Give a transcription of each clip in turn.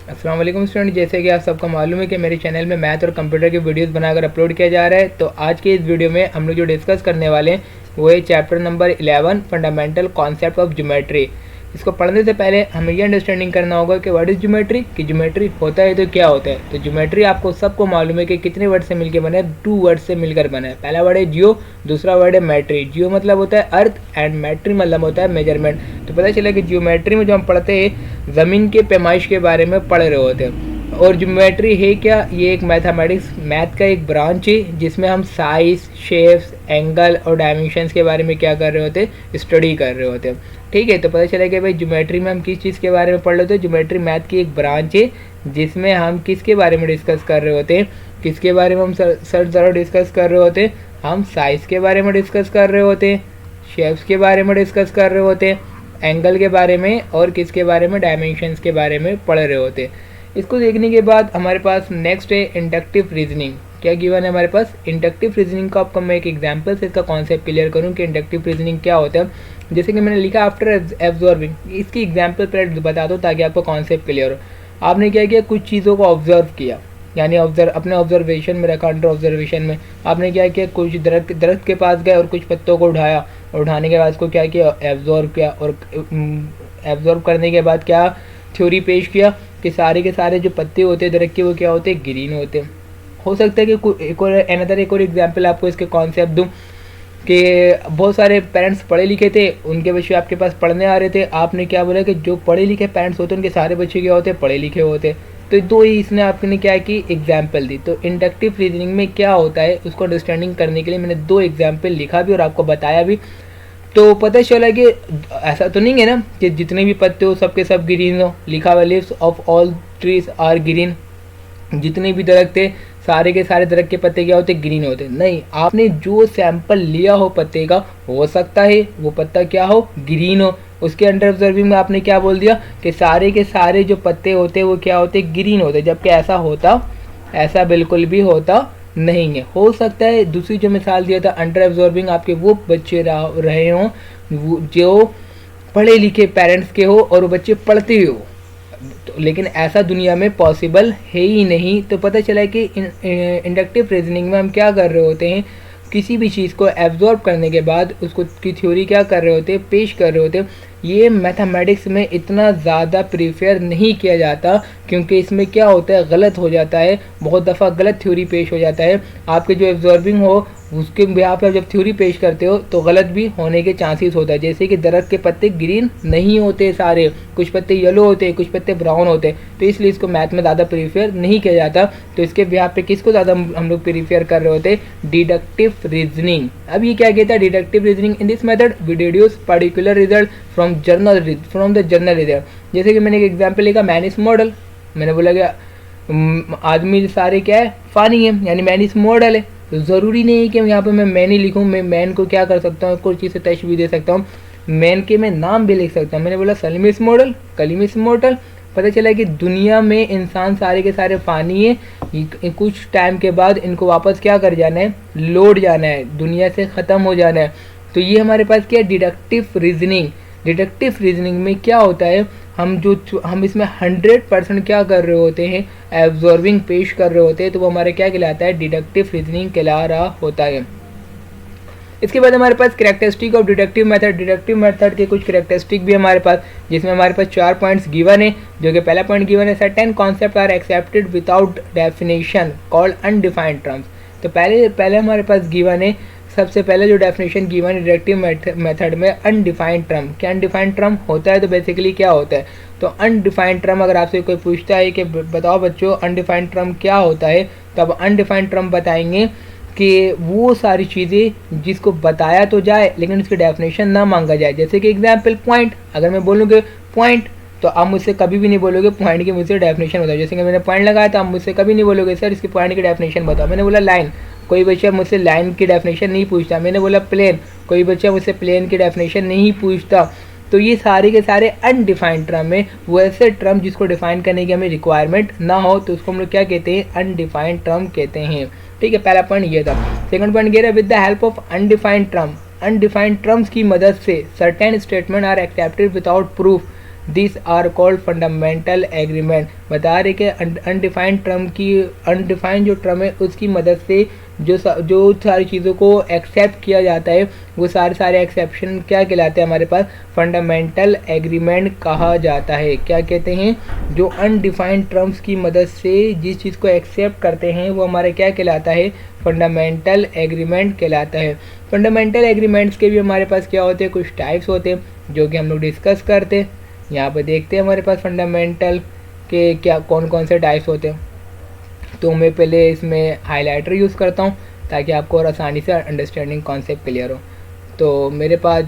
अस्सलाम वालेकुम स्टूडेंट, जैसे कि आप सबको मालूम है कि मेरे चैनल में मैथ और कंप्यूटर की वीडियोस बनाकर अपलोड किया जा रहा है। तो आज के इस वीडियो में हम लोग जो डिस्कस करने वाले हैं वो है chapter number 11 fundamental concept of geometry. इसको पढ़ने से पहले हमें ये अंडरस्टैंडिंग करना होगा कि व्हाट इज़ ज्योमेट्री, कि ज्योमेट्री होता है तो क्या होता है। तो ज्योमेट्री आपको सबको मालूम है कि कितने वर्ड से मिलकर बना है, 2 वर्ड से मिलकर बना है। पहला वर्ड है जियो, दूसरा वर्ड है मैट्री। जियो मतलब होता है अर्थ एंड मैट्री मतलब होता है मेजरमेंट। तो पता चला कि ज्योमेट्री में जो हम पढ़ते हैं ज़मीन के पैमाइश के बारे में पढ़ रहे होते हैं। और ज्योमेट्री है क्या, ये एक मैथमेटिक्स मैथ का एक ब्रांच है जिसमें हम साइज, शेप्स, एंगल और डायमेंशंस के बारे में क्या कर रहे होते हैं, स्टडी कर रहे होते हैं। ठीक है, तो पता चला कि भाई ज्योमेट्री में हम किस चीज़ के बारे में पढ़ रहे होते हैं। ज्योमेट्री मैथ की एक ब्रांच है जिसमें हम किसके बारे में डिस्कस कर रहे होते हैं, किसके बारे में हम सर ज़रा डिस्कस कर रहे होते हैं, हम साइज़ के बारे में डिस्कस कर रहे होते हैं, शेप्स के बारे में डिस्कस कर रहे होते हैं, एंगल के बारे में और किसके बारे में, डायमेंशंस के बारे में पढ़ रहे होते हैं। इसको देखने के बाद हमारे पास नेक्स्ट है इंडक्टिव रीजनिंग। क्या गिवन है हमारे पास, इंडक्टिव रीजनिंग का आपको मैं एक एग्जांपल से इसका कॉन्सेप्ट क्लियर करूं कि इंडक्टिव रीजनिंग क्या होता है। जैसे कि मैंने लिखा आफ्टर एब्जॉर्बिंग, इसकी एग्जांपल पहले बता दो ताकि आपको कॉन्सेप्ट क्लियर हो। आपने क्या किया, कुछ चीज़ों को ऑब्जर्व किया, यानी अपने ऑब्जर्वेशन में रखा, अंडर ऑब्जर्वेशन में आपने क्या किया, कुछ दरख्त के पास गए और कुछ पत्तों को उठाया और उठाने के बाद उसको क्या किया, एब्जॉर्व किया। और एब्जॉर्व करने के बाद क्या थ्योरी पेश किया कि सारे के सारे जो पत्ते होते हैं दरख्त के वो क्या होते हैं, ग्रीन होते हैं। हो सकता है कि एक और एग्जांपल आपको इसके कॉन्सेप्ट दूं कि बहुत सारे पेरेंट्स पढ़े लिखे थे, उनके बच्चे आपके पास पढ़ने आ रहे थे। आपने क्या बोला कि जो पढ़े लिखे पेरेंट्स होते हैं उनके सारे बच्चे क्या होते हैं, पढ़े लिखे होते हैं। तो दो ही इसने आपने क्या की, एग्जाम्पल दी। तो इंडक्टिव रीजनिंग में क्या होता है उसको अंडरस्टैंडिंग करने के लिए मैंने 2 एग्जाम्पल लिखा भी और आपको बताया भी। तो पता चला कि ऐसा तो नहीं है ना कि जितने भी पत्ते हो सबके सब ग्रीन हो। लिखा हुआ leaves of all trees are green, जितने भी दरख्त थे सारे के सारे दरख्त के पत्ते क्या होते, ग्रीन होते। नहीं, आपने जो सैंपल लिया हो पत्ते का, हो सकता है वो पत्ता क्या हो, ग्रीन हो। उसके अंडर ऑब्जर्विंग में आपने क्या बोल दिया कि सारे के सारे जो पत्ते होते वो क्या होते, ग्रीन होते, जबकि ऐसा बिल्कुल भी होता नहीं है। हो सकता है दूसरी जो मिसाल दिया था अंडर एब्जॉर्बिंग, आपके वो बच्चे रहे हों जो पढ़े लिखे पेरेंट्स के हो और वो बच्चे पढ़ते हो, तो लेकिन ऐसा दुनिया में पॉसिबल है ही नहीं। तो पता चला कि इंडक्टिव रीजनिंग में हम क्या कर रहे होते हैं, किसी भी चीज़ को एब्जॉर्ब करने के बाद उसको की थ्योरी क्या कर रहे होते हैं, पेश कर रहे होते हैं। ये मैथमेटिक्स में इतना ज़्यादा प्रीफेयर नहीं किया जाता क्योंकि इसमें क्या होता है, गलत हो जाता है, बहुत दफ़ा गलत थ्योरी पेश हो जाता है। आपके जो एब्जॉर्बिंग हो उसके यहाँ पर जब थ्योरी पेश करते हो तो गलत भी होने के चांसेस होता है। जैसे कि दरख्त के पत्ते ग्रीन नहीं होते सारे, कुछ पत्ते येलो होते, कुछ पत्ते ब्राउन होते। तो इसलिए इसको मैथ में ज़्यादा प्रीफेयर नहीं किया जाता। तो इसके यहाँ पे किसको ज़्यादा हम लोग प्रीफेयर कर रहे होते, डिडक्टिव रीजनिंग। अब ये क्या कहता है, deductive reasoning in this method we deduce particular result from the general result. जैसे कि मैंने एक एग्जाम्पल लिखा मैन इज मॉडल, मैंने बोला कि आदमी सारे क्या है, फानी है, यानी मैन इज मॉडल है। तो ज़रूरी नहीं है कि यहाँ पे मैं मैन ही लिखूँ, मैं मैन को क्या कर सकता हूँ, कोई चीज़ से तशबीह दे सकता हूँ, मैन के मैं नाम भी लिख सकता हूँ। मैंने बोला Salim is model, Kalim is model. पता चला कि दुनिया में इंसान सारे के सारे फ़ानी है, कुछ टाइम के बाद इनको वापस क्या कर जाना है, लौट जाना है, दुनिया से ख़त्म हो जाना है। तो ये हमारे पास क्या है, डिडक्टिव रीजनिंग। डिडक्टिव रीजनिंग में क्या होता है, हम इसमें 100% क्या कर रहे होते हैं, एब्जॉर्बिंग पेश कर रहे होते हैं। तो वो हमारे क्या कहलाता है, डिडक्टिव रीजनिंग कहला रहा होता है। इसके बाद हमारे पास characteristic of deductive method. Deductive method के कुछ कैरेक्टरिस्टिक भी हमारे पास, जिसमें हमारे पास 4 पॉइंट्स गिवन है। जो कि पहला पॉइंट गिवन है, certain concept are accepted without definition called undefined terms. तो पहले हमारे पास गिवन है, सबसे पहले जो डेफिनेशन गिवन है डिडक्टिव मेथड में, अनडिफाइंड टर्म। क्या अनडिफाइंड टर्म होता है, तो बेसिकली क्या होता है, तो अनडिफाइंड टर्म अगर आपसे कोई पूछता है कि बताओ बच्चों अनडिफाइंड टर्म क्या होता है, तो अब अनडिफाइंड टर्म बताएंगे कि वो सारी चीज़ें जिसको बताया तो जाए लेकिन उसकी डेफिनेशन ना मांगा जाए। जैसे कि एग्जाम्पल पॉइंट, अगर मैं बोलूँगी पॉइंट तो आप मुझसे कभी भी नहीं बोलोगे पॉइंट की मुझसे डेफिनेशन बताओ। जैसे कि मैंने पॉइंट लगाया तो आप मुझसे कभी नहीं बोलोगे सर इसकी पॉइंट की डेफिनेशन बताओ। मैंने बोला लाइन, कोई बच्चा मुझसे लाइन की डेफिनेशन नहीं पूछता। मैंने बोला प्लेन, कोई बच्चा मुझसे प्लेन की डेफिनेशन नहीं पूछता। तो ये सारे के सारे अनडिफाइंड टर्म है, वो ऐसे टर्म जिसको डिफाइन करने की हमें रिक्वायरमेंट ना हो तो उसको हम लोग क्या कहते हैं, अनडिफाइंड टर्म कहते हैं। ठीक है, पहला पॉइंट ये था। सेकंड पॉइंट ये रहा, with the help of undefined term, undefined terms की मदद से certain statement are accepted without proof. This are called fundamental agreement. बता रहे कि अनडिफाइंड टर्म की, अनडिफाइंड जो टर्म है उसकी मदद से जो सारी चीज़ों को एक्सेप्ट किया जाता है वो सारे एक्सेप्शन क्या कहलाते हैं हमारे पास, फंडामेंटल एग्रीमेंट कहा जाता है। क्या कहते हैं, जो अनडिफाइंड टर्म्स की मदद से जिस चीज़ को एक्सेप्ट करते हैं वो हमारे क्या कहलाता है, फंडामेंटल एग्रीमेंट कहलाता है। फंडामेंटल एग्रीमेंट्स के भी हमारे पास क्या होते हैं, कुछ टाइप्स होते हैं जो कि हम लोग डिस्कस करते हैं। यहाँ पर देखते हैं हमारे पास फंडामेंटल के क्या कौन कौन से टाइप्स होते हैं। तो मैं पहले इसमें हाइलाइटर यूज़ करता हूँ ताकि आपको और आसानी से अंडरस्टैंडिंग कॉन्सेप्ट क्लियर हो। तो मेरे पास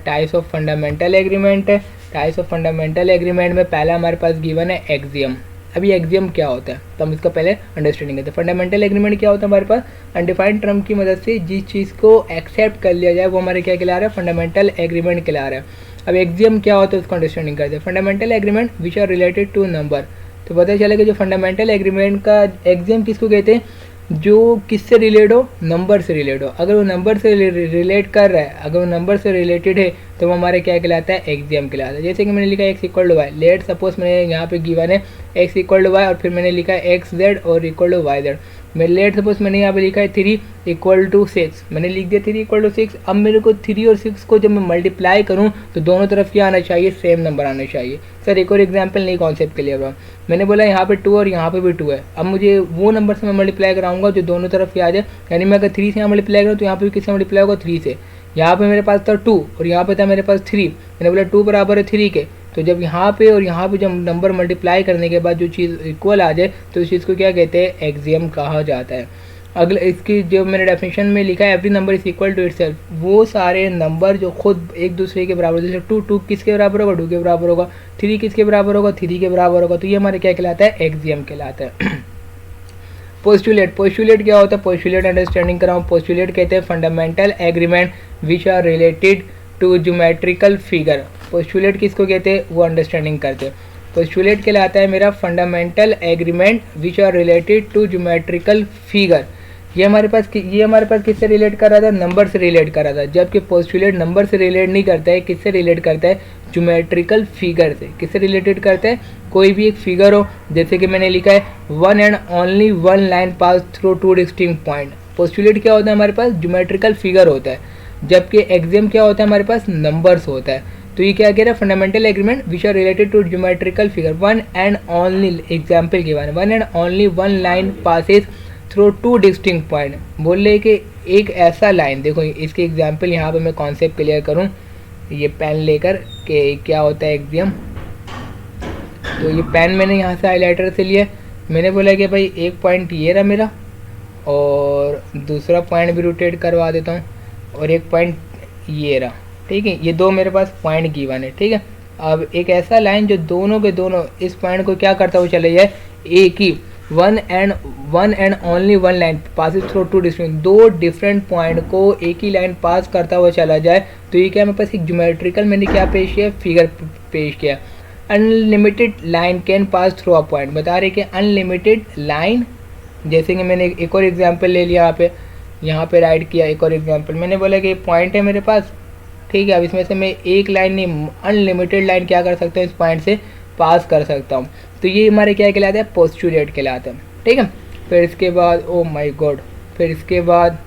टाइप्स ऑफ फंडामेंटल एग्रीमेंट है। टाइप्स ऑफ फंडामेंटल एग्रीमेंट में पहला हमारे पास गिवन है एक्सियम। अभी एक्सियम क्या होता है तो हम इसका पहले अंडरस्टैंडिंग करते हैं। फंडामेंटल एग्रीमेंट क्या होता है, हमारे पास अनडिफाइंड टर्म की मदद से जिस चीज़ को एक्सेप्ट कर लिया जाए वो हमारे क्या कहला रहा है, फंडामेंटल एग्रीमेंट कहला रहा है। अब एक्सियम क्या होता है उसको अंडरस्टैंडिंग करते हैं। Fundamental agreement which are related to number. तो पता चलेगा जो फंडामेंटल एग्रीमेंट का एक्सियम किसको कहते हैं, जो किससे रिलेट हो, नंबर से रिलेट हो। अगर वो नंबर से रिलेट कर रहा है, अगर वो नंबर से रिलेटेड है तो वो हमारे क्या कहलाता है, एक्सियम कहलाता है। जैसे कि मैंने लिखा है x equal to y, let suppose मैंने यहाँ पे गिवन है एक्स इक्वल टू वाई और फिर मैंने लिखा है एक्स जेड और इक्वल टू वाई जेड। मैं लेट सपोज मैंने यहाँ पे लिखा है 3 इक्वल टू 6, मैंने लिख दिया 3 इक्वल टू 6। अब मेरे को 3 और 6 को जब मैं मल्टीप्लाई करूँ तो दोनों तरफ क्या आना चाहिए, सेम नंबर आना चाहिए। सर एक और एग्जाम्पल नहीं कॉन्सेप्ट के लिए अब मैंने बोला यहाँ पे 2 और यहाँ पे भी 2 है। अब मुझे वो नंबर से मैं मल्टीप्लाई कराऊंगा जो दोनों तरफ आ जाए, यानी मैं अगर 3 से यहाँ मल्टीप्लाई करूँ तो यहाँ पे भी किससे मल्टीप्लाई होगा, 3 से। यहाँ पे मेरे पास था 2 और यहाँ पे था मेरे पास 3, मैंने बोला 2 बराबर है 3 के। तो जब यहाँ पे और यहाँ पे जब नंबर मल्टीप्लाई करने के बाद जो चीज़ इक्वल आ जाए तो उस चीज़ को क्या कहते हैं, एक्सियम कहा जाता है। अगले इसकी जो मैंने डेफिनेशन में लिखा है every number is equal to itself, वो सारे नंबर जो खुद एक दूसरे के बराबर, जैसे 2 किसके बराबर होगा, 2 के बराबर होगा, 3 किसके बराबर होगा, 3 के बराबर होगा। तो ये हमारे क्या कहलाता है, एक्सियम कहलाता है। पोस्टुलेट, पोस्टुलेट क्या होता है, पोस्टुलेट अंडरस्टैंडिंग कराऊँ। पोस्टुलेट कहते हैं fundamental agreement which are related to geometrical figure. Postulate किसको कहते हैं वो अंडरस्टैंडिंग करते हैं। पोस्टुलेट कहलाता है मेरा fundamental agreement which are related to geometrical figure. ये हमारे पास किससे रिलेट कर रहा था, नंबर से रिलेट कर रहा था, जबकि पोस्टुलेट नंबर से रिलेट नहीं करता है, किससे रिलेट करता है, ज्योमेट्रिकल फिगर से। किससे रिलेटेड करता है, कोई भी एक फिगर हो, जैसे कि मैंने लिखा है one and only one line pass through 2 distinct point. Postulate क्या होता है, हमारे पास ज्योमेट्रिकल फिगर होता है, जबकि एक्सियम क्या होता है, हमारे पास नंबर्स होता है। तो ये क्या कह रहा है, fundamental agreement which are related to geometrical figure. One and only, example के बारे में, one and only one line passes through 2 distinct point. बोल रहे कि एक ऐसा लाइन, देखो इसके एग्जाम्पल यहाँ पे मैं कॉन्सेप्ट क्लियर करूँ ये पेन लेकर कि क्या होता है एक्सियम। तो ये पेन मैंने यहाँ से हाईलाइटर से लिया, मैंने बोला कि भाई एक पॉइंट ये रहा मेरा और दूसरा पॉइंट भी रोटेट करवा देता हूँ और एक पॉइंट ये रहा, ठीक है। ये दो मेरे पास पॉइंट गिवन है, ठीक है। अब एक ऐसा लाइन जो दोनों के दोनों इस पॉइंट को क्या करता हुआ चले जाए, एक ही one and only one line passes through 2 distinct, 2 different point को एक ही लाइन पास करता हुआ चला जाए। तो ये क्या मेरे पास एक ज्योमेट्रिकल मैंने क्या पेश किया, फिगर पेश किया। Unlimited line can pass through a point, बता रहे कि अनलिमिटेड लाइन, जैसे कि मैंने एक और एग्जाम्पल ले लिया यहाँ पे राइट किया एक और एग्जाम्पल, मैंने बोला कि पॉइंट है मेरे पास, ठीक है। अब इसमें से मैं एक लाइन नहीं अनलिमिटेड लाइन क्या कर सकता हूँ, इस पॉइंट से पास कर सकता हूँ। तो ये हमारे क्या कहलाता है, पोस्टुलेट कहलाता है, ठीक है। फिर इसके बाद ओ माय गॉड, फिर इसके बाद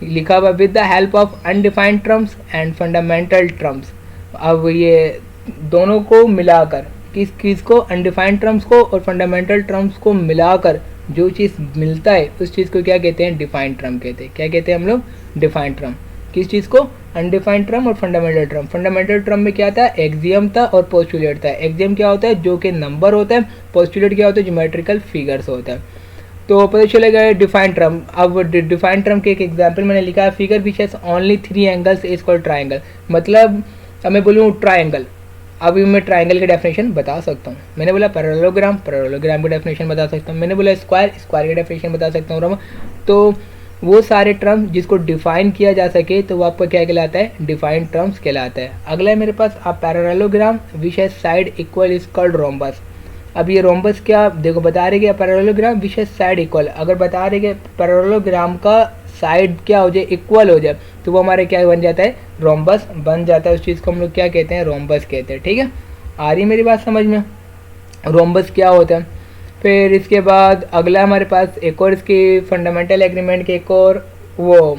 लिखा हुआ with the help of undefined terms and fundamental terms. अब ये दोनों को मिलाकर किस को, अनडिफाइंड टर्म्स को और फंडामेंटल टर्म्स को मिलाकर जो चीज़ मिलता है उस चीज़ को क्या कहते हैं, डिफाइंड टर्म कहते हैं। क्या कहते हैं हम लोग, डिफाइंड टर्म। किस चीज़ को, अनडिफाइंड टर्म और फंडामेंटल टर्म। फंडामेंटल टर्म में क्या था, एक्सियम था और पोस्टुलेट था। एक्सियम क्या होता है, जो कि नंबर होता है, पोस्टुलेट क्या होता है, ज्योमेट्रिकल फिगर्स होता है। तो पता चलेगा डिफाइंड टर्म। अब डिफाइंड टर्म के एक एग्जाम्पल मैंने लिखा है, figure which has only 3 angles is called triangle. मतलब अब मैं बोलूँ ट्राइंगल, अभी मैं ट्राइंगल की डेफिनेशन बता सकता हूँ। मैंने बोला पैरेललोग्राम, पैरेललोग्राम की डेफिनेशन बता सकता हूँ। मैंने बोला स्क्वायर, स्क्वायर की डेफिनेशन बता सकता हूँ। तो वो सारे टर्म्स जिसको डिफाइन किया जा सके तो वो आपका क्या कहलाता है, डिफाइंड टर्म्स कहलाता है। अगला है मेरे पास आप parallelogram which has side equal is called rhombus. अब ये रोम्बस क्या, देखो बता रहे कि parallelogram which has side equal, अगर बता रहे कि पैरेललोग्राम का साइड क्या हो जाए, इक्वल हो जाए, तो वो हमारे क्या बन जाता है, रोम्बस बन जाता है। उस चीज़ को हम लोग क्या कहते हैं, रोम्बस कहते हैं, ठीक है। आ रही मेरी बात समझ में। रोम्बस क्या होता है। फिर इसके बाद अगला हमारे पास एक और इसकी फंडामेंटल एग्रीमेंट के एक और वो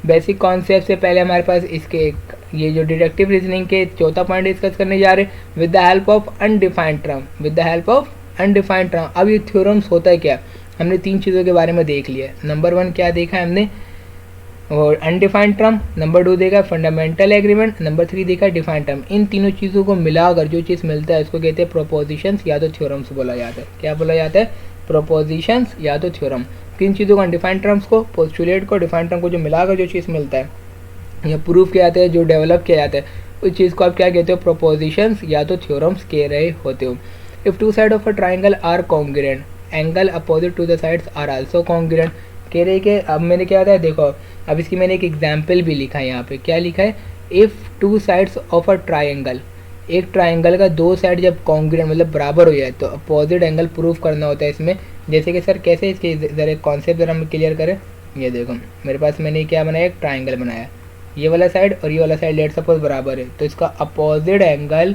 बेसिक कॉन्सेप्ट से पहले हमारे पास इसके ये जो डिडक्टिव रीजनिंग के चौथा पॉइंट डिस्कस करने जा रहे हैं, with the help of undefined term. With the help of undefined term. अब ये थ्योरम्स होता है क्या, हमने 3 चीज़ों के बारे में देख लिया। नंबर 1 क्या देखा है हमने, और अनडिफाइंड टर्म। नंबर 2 देखा फंडामेंटल एग्रीमेंट। नंबर 3 देखा डिफाइंड टर्म। इन तीनों चीज़ों को मिलाकर जो चीज़ मिलता है उसको कहते हैं प्रोपोजिशंस या तो थ्योरम्स बोला जाता है। क्या बोला जाता है, प्रोपोजिशंस या तो थ्योरम। किन चीज़ों को, अनडिफाइंड टर्म्स को, पोस्टुलेट को, डिफाइंड टर्म को जो मिलाकर जो चीज़ मिलता है या प्रूफ किया जाता है, जो डेवलप किया जाता है, उस चीज़ को आप क्या कहते हो, प्रोपोजिशंस या तो थ्योरम्स कह रहे होते हो। If two side of a triangle are congruent, angle opposite to the sides are also congruent. कह रहे कि अब मैंने क्या होता है, देखो अब इसकी मैंने एक एग्जाम्पल भी लिखा है यहाँ पे। क्या लिखा है, if two sides of a triangle, एक ट्राइंगल का 2 साइड जब कॉन्ग्रुएंट मतलब बराबर हो जाए तो अपोजिट एंगल प्रूफ करना होता है इसमें। जैसे कि सर कैसे, इसके ज़रा कॉन्सेप्ट ज़रा हम क्लियर करें। ये देखो मेरे पास मैंने क्या बनाया, एक ट्राइंगल बनाया, ये वाला साइड और ये वाला साइड लेट सपोज बराबर है, तो इसका अपोजिट एंगल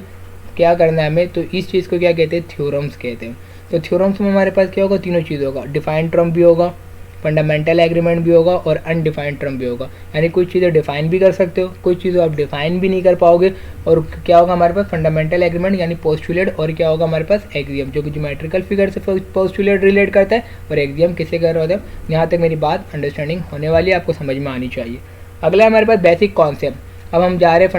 क्या करना है हमें, तो इस चीज़ को क्या कहते हैं, थ्योरम्स कहते हैं। तो थ्योरम्स में हमारे पास क्या होगा, तीनों चीज़ होगा, डिफाइंड टर्म भी होगा, फंडामेंटल एग्रीमेंट भी होगा और अनडिफाइंड टर्म भी होगा। यानी कुछ चीज़ें डिफाइन भी कर सकते हो, कुछ चीज़ें आप डिफाइन भी नहीं कर पाओगे। और क्या होगा हमारे पास, फंडामेंटल एग्रीमेंट यानी पोस्टुलेट, और क्या होगा हमारे पास एक्सियम, जो कि ज्योमेट्रिकल फिगर से पोस्टुलेट रिलेट करता है, और एक्सियम किससे कर रहा होता है। यहाँ तक मेरी बात अंडरस्टैंडिंग होने वाली है, आपको समझ में आनी चाहिए। अगला हमारे पास बेसिक कॉन्सेप्ट। अब हम जा रहे हैं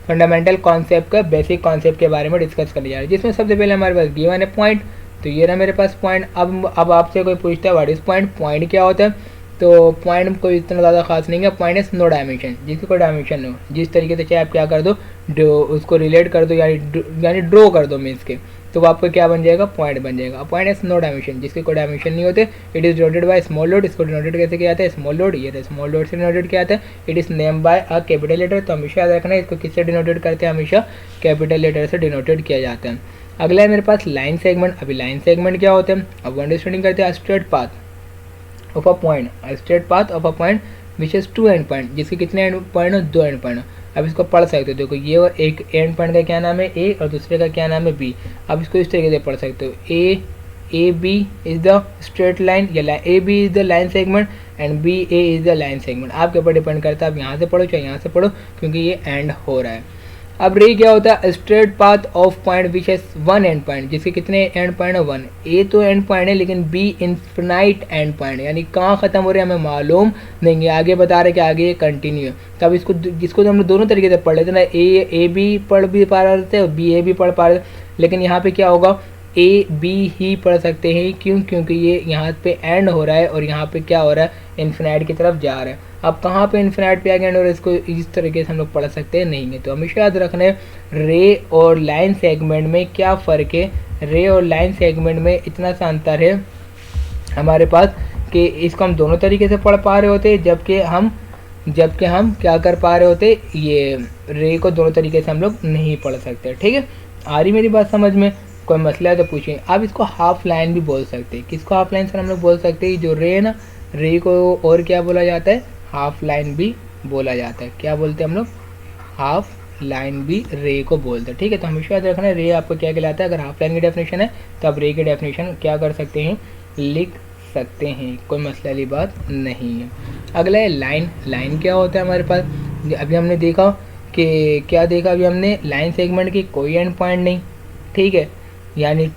फंडामेंटल कॉन्सेप्ट का बेसिक कॉन्सेप्ट के बारे में डिस्कस करने जा रहे हैं, जिसमें सबसे पहले हमारे पास गिवन है पॉइंट। तो ये रहा मेरे पास पॉइंट। अब आपसे कोई पूछता है व्हाट इज पॉइंट, पॉइंट क्या होता है, तो पॉइंट कोई इतना ज़्यादा खास नहीं है। पॉइंट इज नो डायमेंशन, जिसकी कोई डायमेंशन हो, जिस तरीके से चाहे आप क्या कर दो, उसको रिलेट कर दो यानी ड्रॉ कर दो मीन्स के, तो आपको क्या बन जाएगा, पॉइंट बन जाएगा। पॉइंट इज नो डायमेंशन, जिसके कोई डायमेंशन नहीं होते। It is denoted by small dot. इसको डिनोटेड कैसे किया जाता है, स्मॉल डॉट, ये स्मॉल डॉट से डिनोटेड किया जाता है। It is name by a capital letter, तो हमेशा याद रखना है इसको किससे डिनोटेड करते हैं, हमेशा कैपिटल लेटर से डिनोटेड किया जाता है। अगला है मेरे पास लाइन सेगमेंट। अभी लाइन सेगमेंट क्या होता है, अब अंडरस्टैंडिंग करते हैं। Straight path of a point, straight path of a point which is 2 and point, जिसके कितने एंड पॉइंट हो, 2 एंड पॉइंट। अब इसको पढ़ सकते हो, देखो ये और एक एंड पॉइंट का क्या नाम है ए, और दूसरे का क्या नाम है बी। अब इसको इस तरीके से पढ़ सकते हो, A B is the straight line, या A B is the line segment and B A is the line segment. आपके ऊपर डिपेंड करता है आप यहाँ से पढ़ो चाहे यहाँ से पढ़ो, क्योंकि ये एंड हो रहा है। अब रे क्या होता है, straight path of point which है 1 एंड पॉइंट, जिसके कितने एंड पॉइंट है 1। ए तो एंड पॉइंट है, लेकिन बी इन्फिनाइट एंड पॉइंट, यानी कहाँ खत्म हो रहे हैं हमें मालूम नहीं है। आगे बता रहे कि आगे ये कंटिन्यू है। तब इसको जिसको तो हम लोग दोनों तरीके से पढ़ लेते ना, ए बी पढ़ भी पा रहे थे और बी ए भी पढ़ पा रहे थे, लेकिन यहाँ पे क्या होगा, ए बी ही पढ़ सकते हैं। क्यों, क्योंकि ये यहाँ पे एंड हो रहा है और यहाँ पे क्या हो रहा है, इन्फिनाइट की तरफ जा रहा है। अब कहाँ पे इन्फिनाइट पे आगे एंड हो रहा है, इसको इस तरीके से हम लोग पढ़ सकते हैं नहीं है। तो हमेशा याद रखना है रे और लाइन सेगमेंट में क्या फ़र्क है। रे और लाइन सेगमेंट में इतना सा अंतर है हमारे पास कि इसको हम दोनों तरीके से पढ़ पा रहे होते, जबकि हम क्या कर पा रहे होते, ये रे को दोनों तरीके से हम लोग नहीं पढ़ सकते। ठीक है, आ रही मेरी बात समझ में, कोई मसला है तो पूछें। आप इसको हाफ लाइन भी बोल सकते हैं। किसको हाफ लाइन सर हम लोग बोल सकते हैं, जो रे है ना, रे को और क्या बोला जाता है, हाफ लाइन भी बोला जाता है। क्या बोलते हैं हम लोग, हाफ लाइन भी रे को बोलते हैं। ठीक है, तो हमेशा याद रखना है रे आपको क्या कहलाता है। अगर हाफ लाइन की डेफिनेशन है तो आप रे की डेफिनेशन क्या कर सकते हैं, लिख सकते हैं, कोई मसले वाली बात नहीं है। अगला है लाइन। लाइन क्या होता है हमारे पास, अभी हमने देखा कि क्या देखा, अभी हमने लाइन सेगमेंट की कोई एंड पॉइंट नहीं, ठीक है, यानी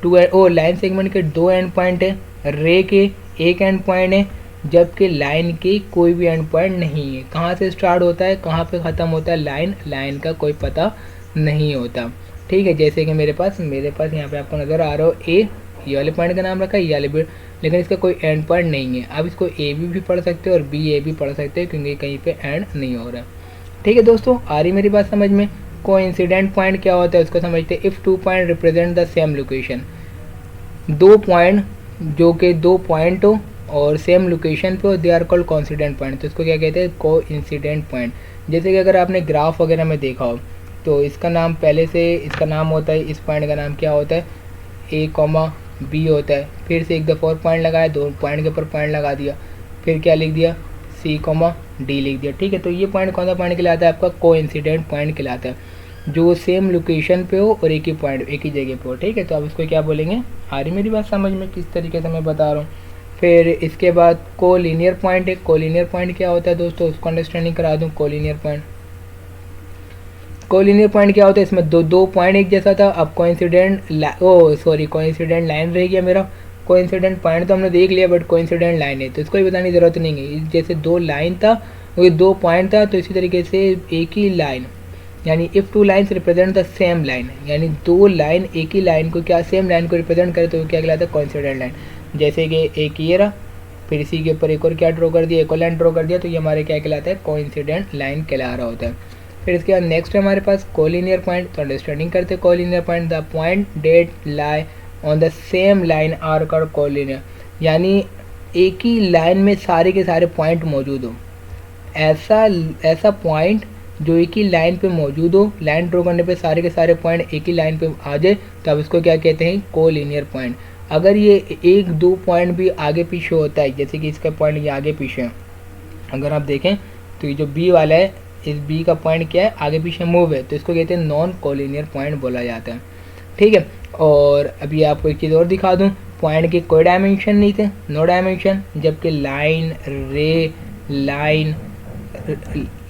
लाइन सेगमेंट के 2 एंड पॉइंट है, रे के 1 एंड पॉइंट है, जबकि लाइन की कोई भी एंड पॉइंट नहीं है। कहाँ से स्टार्ट होता है, कहाँ पे ख़त्म होता है लाइन का कोई पता नहीं होता। ठीक है, जैसे कि मेरे पास यहाँ पे आपको नज़र आ रहा हो ए, ये वाले पॉइंट का नाम रखा है, ये वाले भी, लेकिन इसका कोई एंड पॉइंट नहीं है। अब इसको ए भी पढ़ सकते हो और बी ए भी पढ़ सकते हो, क्योंकि कहीं पे एंड नहीं हो रहा है। ठीक है दोस्तों, आ रही मेरी बात समझ में। कोइंसिडेंट पॉइंट क्या होता है उसको समझते हैं। If 2 point represent the same location, 2 point जो कि 2 पॉइंट हो और सेम लोकेशन पे हो, they are called coincident point. तो इसको क्या कहते हैं, कोइंसिडेंट पॉइंट। जैसे कि अगर आपने ग्राफ वगैरह में देखा हो तो इसका नाम पहले से इसका नाम होता है, इस पॉइंट का नाम क्या होता है, ए कॉमा बी होता है। फिर से एक दफ़ा और पॉइंट लगाया, 2 पॉइंट के ऊपर पॉइंट लगा दिया, फिर क्या लिख दिया, सी कॉमा डी लिख दिया। ठीक है, तो ये पॉइंट कौन सा पॉइंट कहलाता है, आपका कोइंसिडेंट पॉइंट कहलाता है। जो सेम लोकेशन पे हो और एक ही पॉइंट एक ही जगह पे हो, ठीक है। तो अब इसको क्या बोलेंगे, आ रही मेरी बात समझ में किस तरीके से मैं बता रहा हूँ। फिर इसके बाद कोलिनियर पॉइंट है। कोलिनियर पॉइंट क्या होता है दोस्तों, उसको अंडरस्टैंडिंग करा दूँ। कोलिनियर पॉइंट क्या होता है, इसमें दो पॉइंट एक जैसा था, अब कोइंसिडेंट कोइंसिडेंट लाइन रह गया मेरा। कोइंसिडेंट पॉइंट तो हमने देख लिया, बट कोइंसिडेंट लाइन है तो इसको भी बताने की ज़रूरत नहीं है। जैसे दो लाइन था, वो दो पॉइंट था, तो इसी तरीके से एक ही लाइन, यानी if two lines represent the same line, यानी दो लाइन एक ही लाइन को क्या सेम लाइन को रिप्रेजेंट करे तो क्या कहलाता है, कोइंसिडेंट लाइन। जैसे कि एक ये रहा, फिर इसी के ऊपर एक और क्या ड्रॉ कर दिया, एक और लाइन ड्रॉ कर दिया, तो ये हमारे क्या कहलाता है, कोइंसिडेंट लाइन कहला रहा होता है। फिर इसके बाद नेक्स्ट है हमारे पास कोलिनियर पॉइंट। तो अंडरस्टैंडिंग करते हैं collinear point, the point that lie on the same line are called collinear, यानी एक ही लाइन में सारे के सारे पॉइंट मौजूद हो। ऐसा पॉइंट जो एक ही लाइन पे मौजूद हो, लाइन ड्रॉ करने पे सारे के सारे पॉइंट एक ही लाइन पे आ जाए, तो अब इसको क्या कहते हैं, कोलिनियर पॉइंट। अगर ये एक दो पॉइंट भी आगे पीछे होता है, जैसे कि इसका पॉइंट ये आगे पीछे है, अगर आप देखें तो ये जो बी वाला है, इस बी का पॉइंट क्या है, आगे पीछे मूव है, तो इसको कहते हैं नॉन कोलिनियर पॉइंट बोला जाता है, ठीक है। और अभी आपको एक चीज़ और दिखा दूँ, पॉइंट के कोई डायमेंशन नहीं थे, नो डायमेंशन, जबकि लाइन, रे,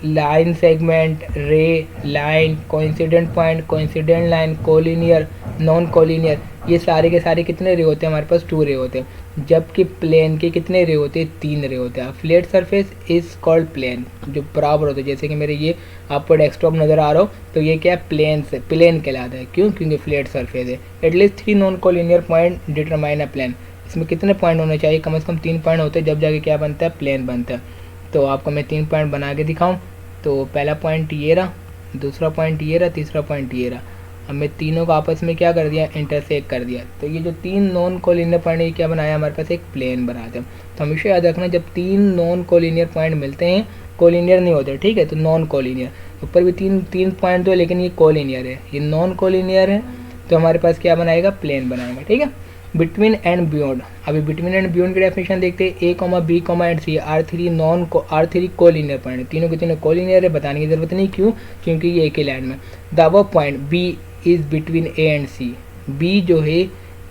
लाइन सेगमेंट, रे, line, coincident point, coincident line, collinear, non collinear, ये सारे के सारे कितने रे होते हैं, हमारे पास 2 रे होते हैं। जबकि प्लेन के कितने रे होते हैं, 3 रे होते हैं। Flat surface is called plane, जो बराबर होते हैं, जैसे कि मेरे ये आपको डेस्कटॉप नज़र आ रहा हो, तो ये क्या है, प्लेन कहलाता है। क्यों, क्योंकि फ्लैट सरफेस है। At least 3 non collinear point determine a plane, इसमें कितने पॉइंट होने चाहिए, कम से कम 3 पॉइंट होते हैं, जब जाके क्या बनता है, प्लेन बनता है। तो आपको मैं 3 पॉइंट बना के दिखाऊँ, तो पहला पॉइंट ये रहा, दूसरा पॉइंट ये रहा, तीसरा पॉइंट ये रहा। अब मैं तीनों को आपस में क्या कर दिया, इंटरसेक्ट कर दिया, तो ये जो 3 नॉन कोलिनियर पॉइंट ये क्या बनाया, हमारे पास एक प्लेन बनाते हैं। तो हमेशा याद रखना, जब 3 नॉन कोलिनियर पॉइंट मिलते हैं, कोलिनियर नहीं होते, ठीक है, तो नॉन कोलिनियर, ऊपर भी तीन पॉइंट तो है, लेकिन ये कोलिनियर है, ये नॉन कोलिनियर है, तो हमारे पास क्या बनाएगा, प्लेन बनाएगा, ठीक है। बिटवीन एंड बियॉन्ड, अभी बिटवीन एंड बियॉन्ड की डेफिनेशन देखते हैं। A comma B comma and C are three collinear point, तीनों के तीनों कोलिनियर है, बताने की जरूरत नहीं, क्यों, क्योंकि ये एक ही लाइन में। The above point B is between A and C, B जो है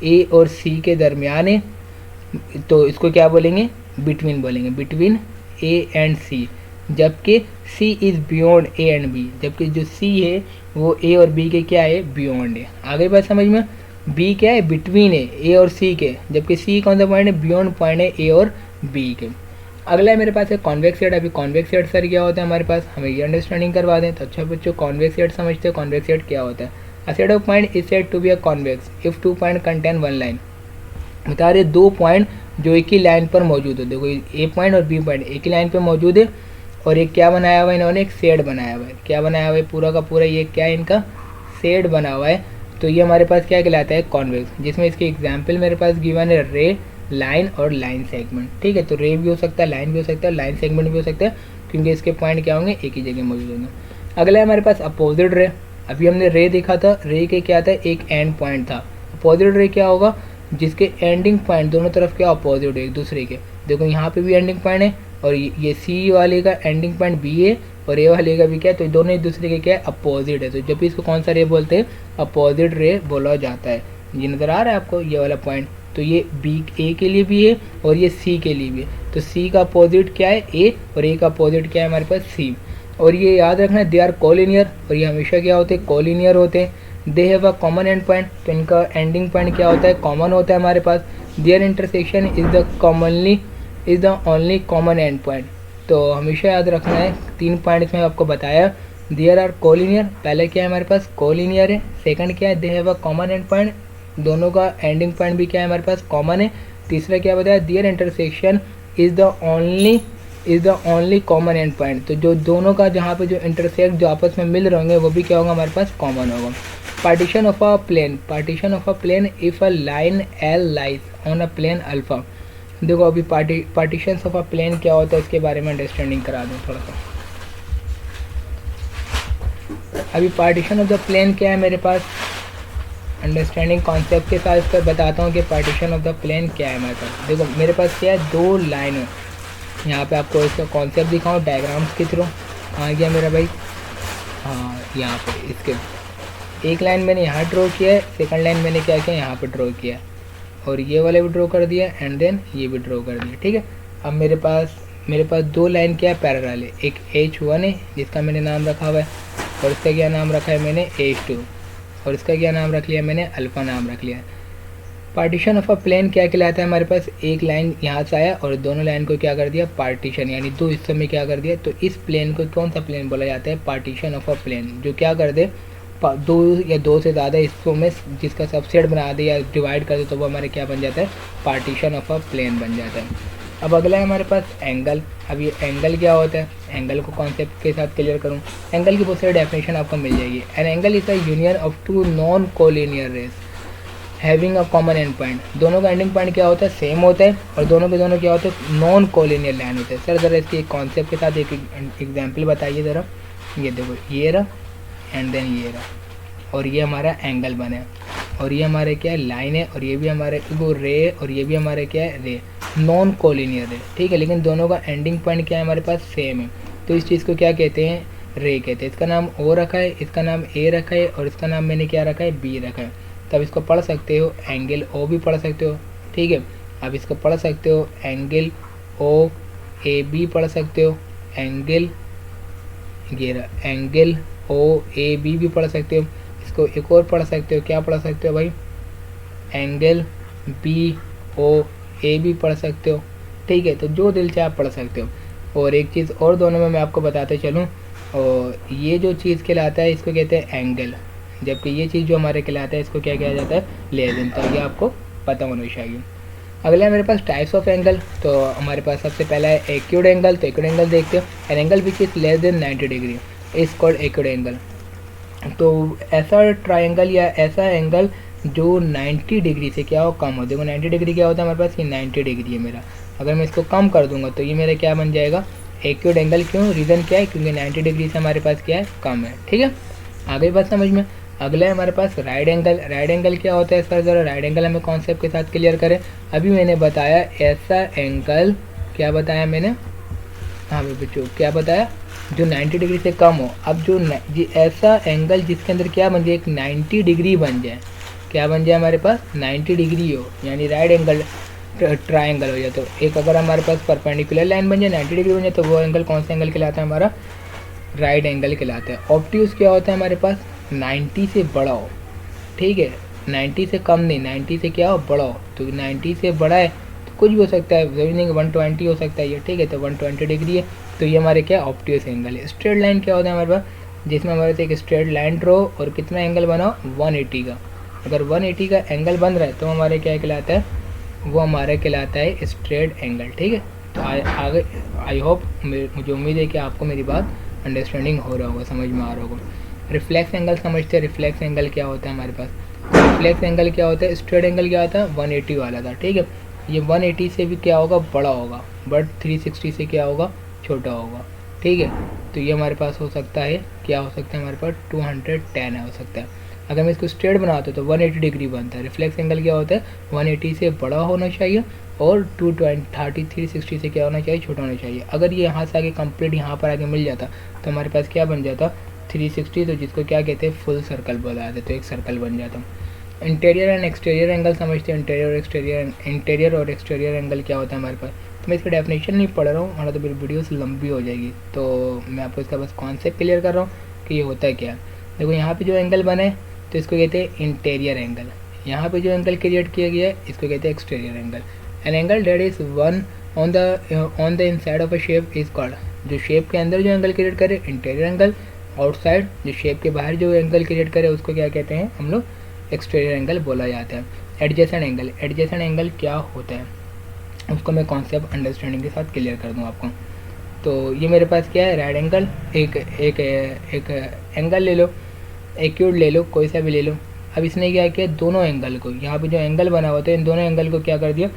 ए और सी के दरमियान है, तो इसको क्या बोलेंगे, बिटवीन बोलेंगे, बिटवीन ए एंड सी। जबकि C is beyond A and B, जबकि जो सी है वो ए और बी के क्या है, बियॉन्ड है। आगे बात समझ में, बी क्या है, बिटवीन है ए और सी के, जबकि सी कौन सा पॉइंट है, बियॉन्ड पॉइंट है ए और बी के। अगला है मेरे पास है कॉन्वेक्स सेट। अभी कॉन्वेक्स सेट सर क्या होता है हमारे पास, हमें ये अंडरस्टैंडिंग करवा दें। तो अच्छा बच्चों, कॉन्वेक्स सेट समझते हैं, कॉन्वेक्स सेट क्या होता है। A set of point is said to be a convex if 2 point contain 1 line, बता रहे 2 पॉइंट जो एक ही लाइन पर मौजूद हो। देखो ए पॉइंट और बी पॉइंट एक ही लाइन पर मौजूद है, और एक क्या बनाया हुआ है इन्होंने, एक सेट बनाया हुआ है। क्या बनाया हुआ है, पूरा का पूरा ये क्या है, इनका सेट बना हुआ है। तो ये हमारे पास क्या कहलाता है, कॉन्वेक्स, जिसमें इसके एग्जाम्पल मेरे पास गिवन है रे, लाइन और लाइन सेगमेंट, ठीक है। तो रे भी हो सकता है, लाइन भी हो सकता है, लाइन सेगमेंट भी हो सकता है, क्योंकि इसके पॉइंट क्या होंगे, एक ही जगह मौजूद होंगे। अगला है हमारे पास अपोजिट रे। अभी हमने रे देखा था, रे के क्या था, एक एंड पॉइंट था। अपोजिट रे क्या होगा, जिसके एंडिंग पॉइंट दोनों तरफ क्या अपोजिट है एक दूसरे के। देखो यहाँ पे भी एंडिंग पॉइंट है, और ये सी वाले का एंडिंग पॉइंट बी है, और ए वाले का भी क्या है, तो दोनों एक दूसरे के क्या है, अपोजिट है। तो जब भी इसको कौन सा रे बोलते हैं, अपोजिट रे बोला जाता है। ये नज़र आ रहा है आपको, ये वाला पॉइंट, तो ये बी ए के लिए भी है और ये सी के लिए भी है। तो सी का अपोजिट क्या है, ए, और ए का अपोजिट क्या है हमारे पास, सी। और ये याद रखना है, दे आर कोलिनियर, और ये हमेशा क्या होते हैं, कोलिनियर होते हैं। दे have a common end point, तो इनका एंडिंग पॉइंट क्या होता है, कॉमन होता है हमारे पास। Their intersection is the only common end point. तो हमेशा याद रखना है, 3 पॉइंट्स में आपको बताया, देयर आर कोलिनियर, पहले क्या है हमारे पास, कोलिनियर है। सेकंड क्या है, दे have a common end point, दोनों का एंडिंग पॉइंट भी क्या है हमारे पास, कॉमन है। तीसरा क्या बताया, their intersection is the only common end point, तो जो दोनों का जहाँ पे जो इंटरसेक्ट जो आपस में मिल रहे होंगे वो भी क्या होगा हमारे पास, कॉमन होगा। Partition of a plane if a line L lies on a plane alpha. देखो अभी पार्टीशन ऑफ अ प्लेन क्या होता है, इसके बारे में अंडरस्टैंडिंग करा दूँ थोड़ा सा। अभी पार्टीशन ऑफ द प्लेन क्या है मेरे पास, अंडरस्टैंडिंग कॉन्सेप्ट के साथ इस पर बताता हूँ कि पार्टीशन ऑफ द प्लेन क्या है मेरे पास। देखो मेरे पास क्या है, 2 लाइन है, यहाँ पे आपको इसका कॉन्सेप्ट दिखाऊँ डायग्राम्स के थ्रू। आ गया मेरा भाई, हाँ यहाँ पे इसके एक लाइन मैंने यहाँ ड्रॉ किया है, सेकंड लाइन मैंने क्या किया यहाँ पे ड्रॉ किया है, और ये वाला भी ड्रॉ कर दिया एंड देन ये भी ड्रॉ कर दिया। ठीक है, अब मेरे पास दो लाइन क्या है पैरेलल है, एक H1 है जिसका मैंने नाम रखा हुआ है, और इसका क्या नाम रखा है मैंने H2, और इसका क्या नाम रख लिया मैंने अल्फ़ा नाम रख लिया। पार्टीशन ऑफ अ प्लेन क्या कहलाता है, हमारे पास एक लाइन यहाँ से आया और दोनों लाइन को क्या कर दिया पार्टीशन, यानी दो हिस्सों में क्या कर दिया। तो इस प्लेन को कौन सा प्लेन बोला जाता है, पार्टीशन ऑफ अ प्लेन, जो क्या कर दे दो या दो से ज़्यादा हिस्सों में जिसका सबसेट बना दे या डिवाइड कर दे, तो वो हमारे क्या बन जाता है, पार्टीशन ऑफ अ प्लेन बन जाता है। अब अगला है हमारे पास एंगल। अब ये एंगल क्या होता है, एंगल को कॉन्सेप्ट के साथ क्लियर करूँ। एंगल की बहुत सारी डेफिनेशन आपको मिल जाएगी। An angle is a union of two non collinear rays having a common end point. दोनों का एंडिंग पॉइंट क्या होता है, सेम होता है, और दोनों के दोनों क्या होते हैं, नॉन कोलिनियर लाइन होते हैं। सर ज़रा इसके कॉन्सेप्ट के साथ एक एग्जाम्पल बताइए ज़रा। ये देखो, ये रहा एंड देन ये रहा, और ये हमारा एंगल बना है, और ये हमारे क्या है लाइन है, और ये भी हमारे वो रे है, और ये भी हमारे क्या है रे, नॉन कोलिनियर है। ठीक है, लेकिन दोनों का एंडिंग पॉइंट क्या है हमारे पास सेम है, तो इस चीज़ को क्या कहते हैं, रे कहते हैं। इसका नाम ओ रखा है, इसका नाम ए रखा है, और इसका नाम मैंने क्या रखा है, बी रखा है। तब इसको पढ़ सकते हो एंगल ओ भी पढ़ सकते हो। ठीक है, अब इसको पढ़ सकते हो एंगल ओ ए बी पढ़ सकते हो, angle angle O A B भी पढ़ सकते हो। इसको एक और पढ़ सकते हो, क्या पढ़ सकते हो भाई, एंगल बी ओ ए भी पढ़ सकते हो। ठीक है, तो जो दिल चाहे आप पढ़ सकते हो। और एक चीज़ और दोनों में मैं आपको बताते चलूँ, और ये जो चीज़ कहलाता है इसको कहते हैं एंगल, जबकि ये चीज़ जो हमारे कहलाता है इसको क्या कहा जाता है, लेजेंड। तो ये आपको पता होना चाहिए। अगला है मेरे पास टाइप्स ऑफ एंगल। तो हमारे पास सबसे पहला है एक्यूट एंगल। तो एक्यूट एंगल देखते हो, an angle which is less than 90 degree is called acute angle. तो ऐसा ट्रायंगल या ऐसा एंगल जो 90 डिग्री से क्या हो, कम हो। देखो 90 डिग्री क्या होता है हमारे पास, ये 90 डिग्री है मेरा। अगर मैं इसको कम कर दूंगा तो ये मेरा क्या बन जाएगा, एक्यूट एंगल। क्यों, रीज़न क्या है, क्योंकि 90 डिग्री से हमारे पास क्या है, कम है। ठीक है, आगे बात समझ में। अगला है हमारे पास राइट एंगल। राइट एंगल क्या होता है सर, ज़रा राइट एंगल हमें कॉन्सेप्ट के साथ क्लियर करें। अभी मैंने बताया ऐसा एंगल, क्या बताया मैंने, हाँ बच्चों क्या बताया, जो 90 डिग्री से कम हो। अब जो ऐसा एंगल जिसके अंदर क्या बन जाए, एक 90 डिग्री बन जाए, क्या बन जाए हमारे पास, 90 डिग्री हो, यानी राइट एंगल ट्रायंगल हो जाए। तो एक अगर हमारे पास परपेंडिकुलर लाइन बन जाए 90 डिग्री बन जाए, तो वो एंगल कौन सा एंगल कहलाता है, हमारा राइट एंगल कहलाता है। ऑब्ट्यूज क्या होता है हमारे पास, 90 से बड़ा हो। ठीक है, 90 से कम नहीं, 90 से क्या हो, बड़ा हो। तो 90 से बड़ा है तो कुछ भी हो सकता है, जरूरी नहीं 120 हो सकता है ये। ठीक है, तो 120 डिग्री है, तो ये हमारे क्या ऑब्ट्यूज एंगल है। स्ट्रेट लाइन क्या होता है हमारे पास, जिसमें हमारे से एक स्ट्रेट लाइन ड्रॉ और कितना एंगल बनाओ, 180 का। अगर 180 का एंगल बन रहा है तो हमारे क्या कहलाता है, वो हमारा कहलाता है स्ट्रेट एंगल। ठीक है, तो आगे आई होप, मुझे उम्मीद है कि आपको मेरी बात अंडरस्टैंडिंग हो रहा होगा, समझ में आ रहा होगा। रिफ्लेक्स एंगल समझते हैं। रिफ्लेक्स एंगल क्या होता है हमारे पास, रिफ्लेक्स एंगल क्या होता है, स्ट्रेट एंगल क्या होता है, 180 वाला था। ठीक है, ये 180 से भी क्या होगा, बड़ा होगा, बट 360 से क्या होगा, छोटा होगा। ठीक है, तो ये हमारे पास हो सकता है, क्या हो सकता है हमारे पास, 210 हो सकता है। अगर मैं इसको स्ट्रेट बनाता हूँ तो 180 डिग्री बनता है। रिफ्लेक्स एंगल क्या होता है, 180 से बड़ा होना चाहिए, और 360 से क्या होना चाहिए, छोटा होना चाहिए। अगर ये यहाँ से आगे कंप्लीट यहाँ पर आगे मिल जाता तो हमारे पास क्या बन जाता, 360, तो जिसको क्या कहते हैं, फुल सर्कल बोला जाता है, तो एक सर्कल बन जाता। इंटीरियर एंड एक्सटीरियर एंगल समझते हैं। इंटीरियर और एक्सटीरियर एंगल क्या होता है हमारे पास, तो मैं इसका डेफिनेशन नहीं पढ़ रहा हूँ, हमारा तो फिर वीडियोस लंबी हो जाएगी, तो मैं आपको इसका बस कॉन्सेप्ट क्लियर कर रहा हूँ कि ये होता है क्या। देखो यहाँ पे जो एंगल बने तो इसको कहते हैं इंटीरियर एंगल। यहाँ पे जो एंगल क्रिएट किया गया है इसको कहते हैं exterior angle. An angle date is one on the inside of a shape is called, जो शेप के अंदर जो एंगल क्रिएट करे इंटीरियर एंगल, आउटसाइड जो शेप के बाहर जो एंगल क्रिएट करे उसको क्या कहते हैं हम लोग, एक्सटीरियर एंगल बोला जाता है। एडजेसेंट एंगल, एडजेसेंट एंगल क्या होता है उसको मैं कॉन्सेप्ट अंडरस्टैंडिंग के साथ क्लियर कर दूँ आपको। तो ये मेरे पास क्या है, राइट एंगल, एक एंगल ले लो, एक्यूट ले लो, कोई सा भी ले लो। अब इसने क्या किया, दोनों एंगल को, यहाँ पे जो एंगल बना हुआ था इन दोनों एंगल को क्या कर दिया,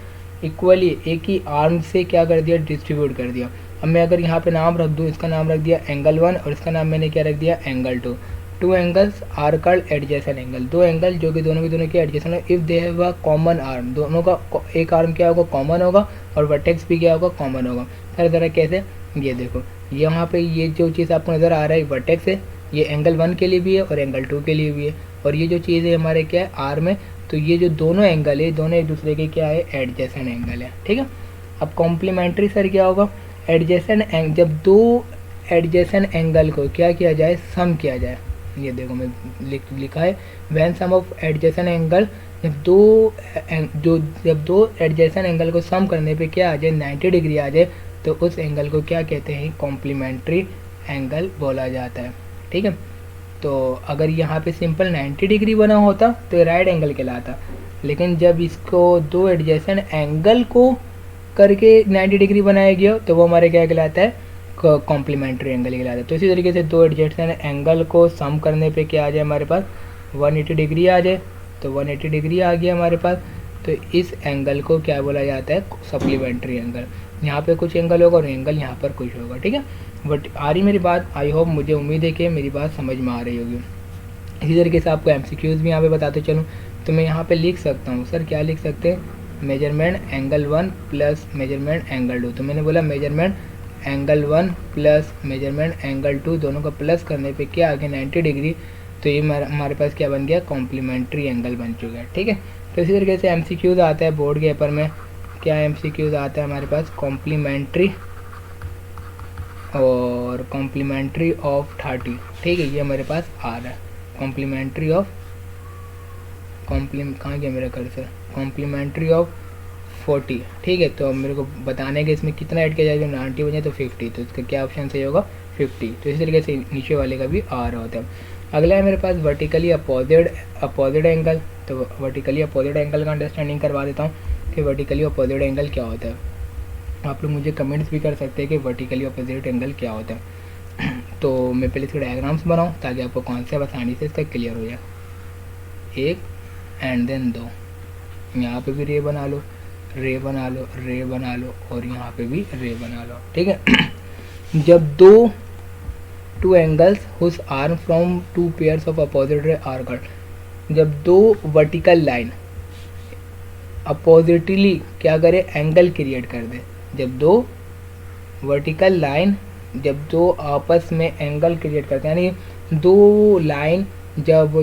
इक्वली एक ही आर्म से क्या कर दिया, डिस्ट्रीब्यूट कर दिया। अब मैं अगर यहाँ पे नाम रख दूँ, इसका नाम रख दिया एंगल 1 और इसका नाम मैंने क्या रख दिया, angle 2। Two angles are called adjacent angle, दो एंगल जो कि दोनों के दोनों के एडजेसेंट है। If they have a common arm, दोनों का एक आर्म क्या होगा, कॉमन होगा, और वर्टेक्स भी क्या होगा, कॉमन होगा। हर तरह कैसे, ये देखो यहाँ पे ये जो चीज़ आपको नज़र आ रहा है वर्टेक्स है, ये एंगल 1 के लिए भी है और एंगल 2 के लिए भी है। और ये जो चीज़ है हमारे क्या है आर में, तो ये जो दोनों एंगल है दोनों एक दूसरे के क्या है एडजेसेंट एंगल है, ठीक है। अब कॉम्प्लीमेंट्री सर क्या होगा, एडजेसेंट जब दो एडजेसेंट एंगल को क्या किया जाए, सम किया जाए। ये देखो मैं लिखा है when sum of adjacent angle, जब दो एडजेसेंट एंगल को सम करने पे क्या आ जाए 90 डिग्री आ जाए, तो उस एंगल को क्या कहते हैं, कॉम्प्लीमेंट्री एंगल बोला जाता है, ठीक है। तो अगर यहाँ पे सिंपल 90 डिग्री बना होता तो राइट एंगल कहलाता, लेकिन जब इसको दो एडजेसेंट एंगल को करके 90 डिग्री बनाया गया तो वो हमारे क्या कहलाता है, कॉम्प्लीमेंट्री एंगल कहलाता है। तो इसी तरीके से दो एडजेसेंट एंगल को सम करने पे क्या आ जाए हमारे पास 180 डिग्री आ जाए, तो 180 डिग्री आ गया हमारे पास। तो इस एंगल को क्या बोला जाता है, सप्लीमेंट्री एंगल। यहाँ पे कुछ एंगल होगा और एंगल यहाँ पर कुछ होगा, ठीक है। बट आ रही मेरी बात, आई होप, मुझे उम्मीद है कि मेरी बात समझ में आ रही होगी। इसी तरीके से आपको MCQs भी यहाँ पे बताते चलूँ, तो मैं यहाँ पे लिख सकता हूँ, सर क्या लिख सकते हैं, measurement angle 1 plus measurement angle 2। तो मैंने बोला measurement angle 1 plus measurement angle 2 दोनों का प्लस करने पे क्या आ गया 90 डिग्री, तो ये हमारे पास क्या बन गया, कॉम्प्लीमेंट्री एंगल बन चुका है, ठीक है। तो इसी तरीके से MCQs आता है बोर्ड के पेपर में, क्या MCQs आता है हमारे पास, कॉम्प्लीमेंट्री और कॉम्प्लीमेंट्री ऑफ 30, ठीक है। ये हमारे पास आ रहा है कॉम्प्लीमेंट्री ऑफ कहाँ गया मेरा कर्सर, कॉम्प्लीमेंट्री ऑफ 40, ठीक है। तो अब मेरे को बताने के इसमें कितना ऐड किया जाएगा, 90 बने तो 50, तो इसका क्या ऑप्शन सही होगा 50। तो इसी तरीके से नीचे वाले का भी आ रहा होता है। अगला है मेरे पास वर्टिकली अपोजिट एंगल। तो वर्टिकली अपोजिट एंगल का अंडरस्टैंडिंग करवा देता हूँ कि वर्टिकली अपोजिट एंगल क्या होता है। आप लोग मुझे कमेंट्स भी कर सकते हैं कि वर्टिकली अपोजिट एंगल क्या होता है। तो मैं पहले इसके डायग्राम्स बनाऊँ ताकि आपको कॉन्सेप्ट आसानी से इसका क्लियर हो जाए। एक एंड देन दो, यहाँ पे भी रे बना लो, रे बना लो, रे बना लो, और यहाँ पे भी रे बना लो, ठीक है। जब two angles whose arm from two pairs of opposite ray are cut, जब दो वर्टिकल लाइन अपोजिटली क्या करे, एंगल क्रिएट कर दे। जब दो वर्टिकल लाइन जब दो आपस में एंगल क्रिएट करते हैं, यानी दो लाइन जब